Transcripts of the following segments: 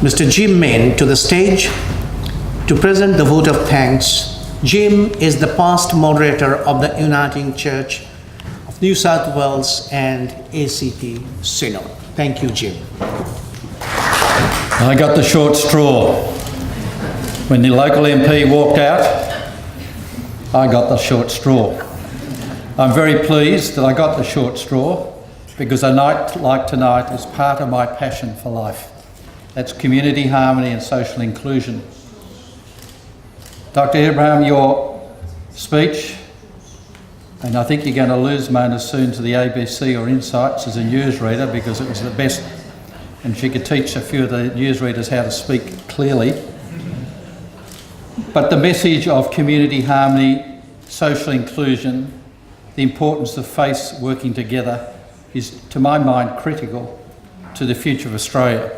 Mr. Jim Main to the stage to present the vote of thanks. Jim is the past moderator of the Uniting Church of New South Wales and ACT Synod. Thank you, Jim. I got the short straw. When the local MP walked out, I got the short straw. I'm very pleased that I got the short straw because a night like tonight is part of my passion for life. That's community harmony and social inclusion. Dr. Abraham, your speech, and I think you're going to lose Mona soon to the ABC or Insights as a newsreader because it was the best, and she could teach a few of the newsreaders how to speak clearly. But the message of community harmony, social inclusion, the importance of faiths working together is, to my mind, critical to the future of Australia.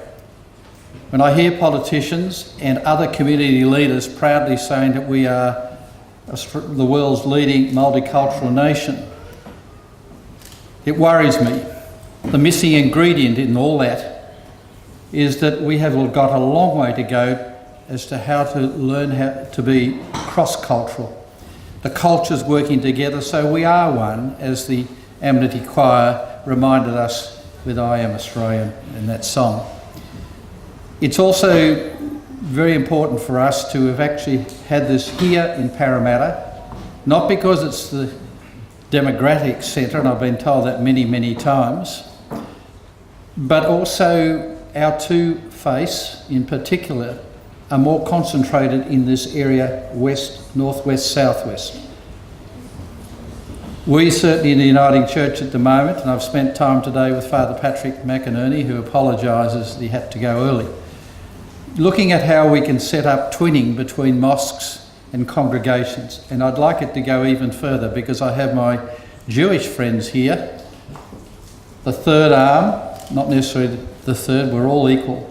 When I hear politicians and other community leaders proudly saying that we are the world's leading multicultural nation, it worries me. The missing ingredient in all that is that we have got a long way to go as to how to learn how to be cross-cultural. The cultures working together so we are one, as the Affinity choir reminded us with I Am Australian in that song. It's also very important for us to have actually had this here in Parramatta, not because it's the democratic centre, and I've been told that many, many times, but also our two faiths in particular are more concentrated in this area, west, northwest, southwest. We certainly in the Uniting Church at the moment, and I've spent time today with Father Patrick McInerney, who apologises that he had to go early, looking at how we can set up twinning between mosques and congregations. And I'd like it to go even further because I have my Jewish friends here. The third arm, not necessarily the third, we're all equal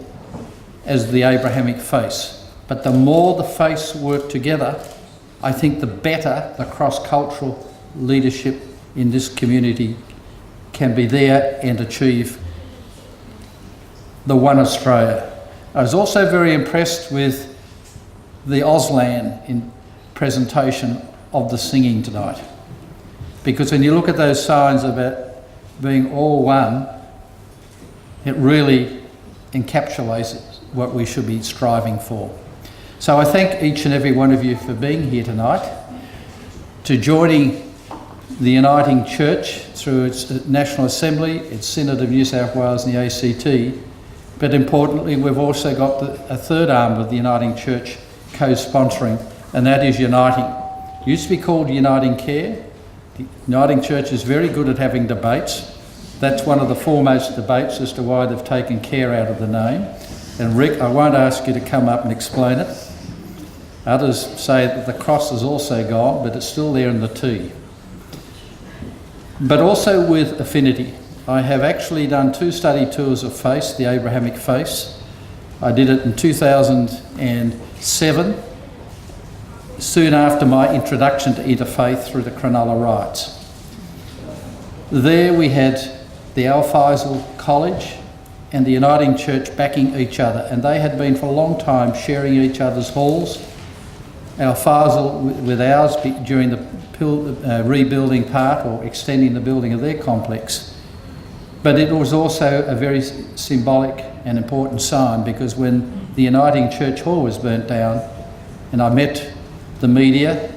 as the Abrahamic faith. But the more the faiths work together, I think the better the cross-cultural leadership in this community can be there and achieve the one Australia. I was also very impressed with the Auslan in presentation of the singing tonight, because when you look at those signs about being all one, it really encapsulates what we should be striving for. So I thank each and every one of you for being here tonight, to joining the Uniting Church through its National Assembly, its Synod of New South Wales and the ACT. But importantly, we've also got a third arm of the Uniting Church co-sponsoring, and that is Uniting. It used to be called Uniting Care. The Uniting Church is very good at having debates. That's one of the foremost debates as to why they've taken care out of the name. And Rick, I won't ask you to come up and explain it. Others say that the cross is also gone, but it's still there in the T. But also with Affinity. I have actually done 2 study tours of faith, the Abrahamic faith. I did it in 2007, soon after my introduction to interfaith through the Cronulla riots. There we had the Al Faisal College and the Uniting Church backing each other, and they had been for a long time sharing each other's halls. Al Faisal with ours during the rebuilding part or extending the building of their complex. But it was also a very symbolic and important sign, because when the Uniting Church Hall was burnt down, and I met the media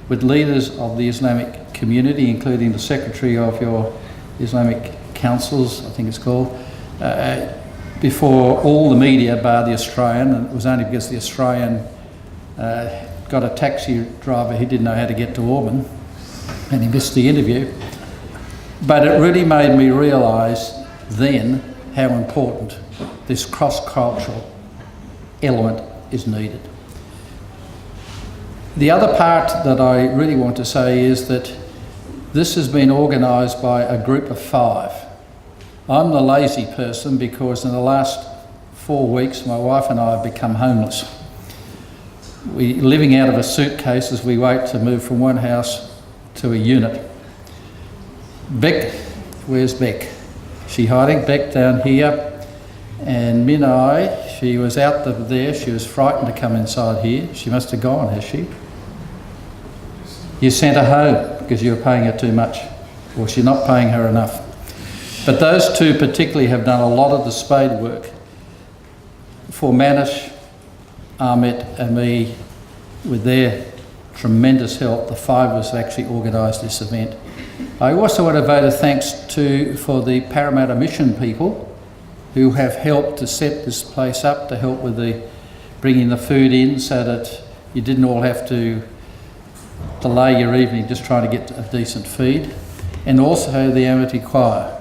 with leaders of the Islamic community, including the Secretary of your Islamic Councils, I think it's called, before all the media bar the Australian, and it was only because the Australian got a taxi driver who didn't know how to get to Auburn, and he missed the interview. But it really made me realise then how important this cross-cultural element is needed. The other part that I really want to say is that this has been organised by a group of 5. I'm the lazy person because in the last 4 weeks my wife and I have become homeless. We're living out of a suitcase as we wait to move from one house to a unit. Beck, where's Beck? Is she hiding? Beck down here. And Minai, she was out there, she was frightened to come inside here. She must have gone, has she? You sent her home because you were paying her too much, or she's not paying her enough. But those two particularly have done a lot of the spade work. For Manish, Ahmet and me, with their tremendous help, the five of us actually organised this event. I also want to vote of thanks for the Parramatta Mission people who have helped to set this place up, to help with the bringing the food in so that you didn't all have to delay your evening just trying to get a decent feed, and also the Amity Choir.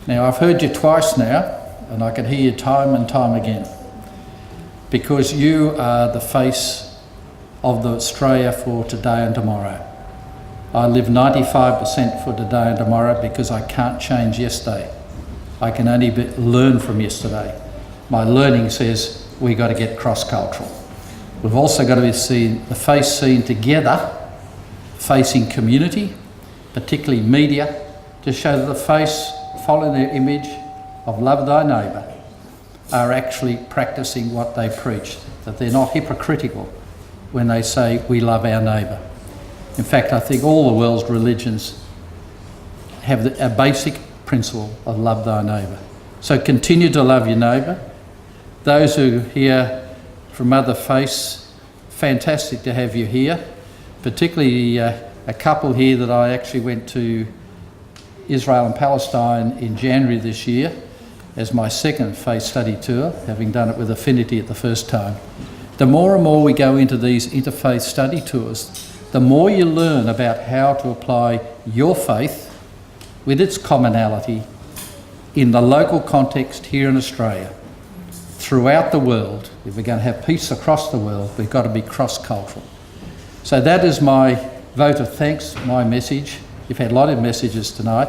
Now, I've heard you twice now, and I can hear you time and time again, because you are the face of the Australia for today and tomorrow. I live 95% for today and tomorrow because I can't change yesterday. I can only learn from yesterday. My learning says we've got to get cross-cultural. We've also got to see the face seen together, facing community, particularly media, to show that the face following their image of love thy neighbour are actually practising what they preach, that they're not hypocritical when they say we love our neighbour. In fact, I think all the world's religions have a basic principle of love thy neighbour. So continue to love your neighbour. Those who hear from other faiths, fantastic to have you here, particularly a couple here that I actually went to Israel and Palestine in January this year as my second faith study tour, having done it with Affinity at the first time. The more and more we go into these interfaith study tours, the more you learn about how to apply your faith with its commonality in the local context here in Australia. Throughout the world, if we're going to have peace across the world, we've got to be cross-cultural. So that is my vote of thanks, my message. You've had a lot of messages tonight,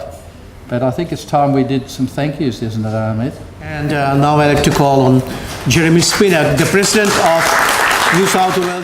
but I think it's time we did some thank yous, isn't it, Ahmed? And now I'd like to call on Jeremy Spinner, the President of New South Wales.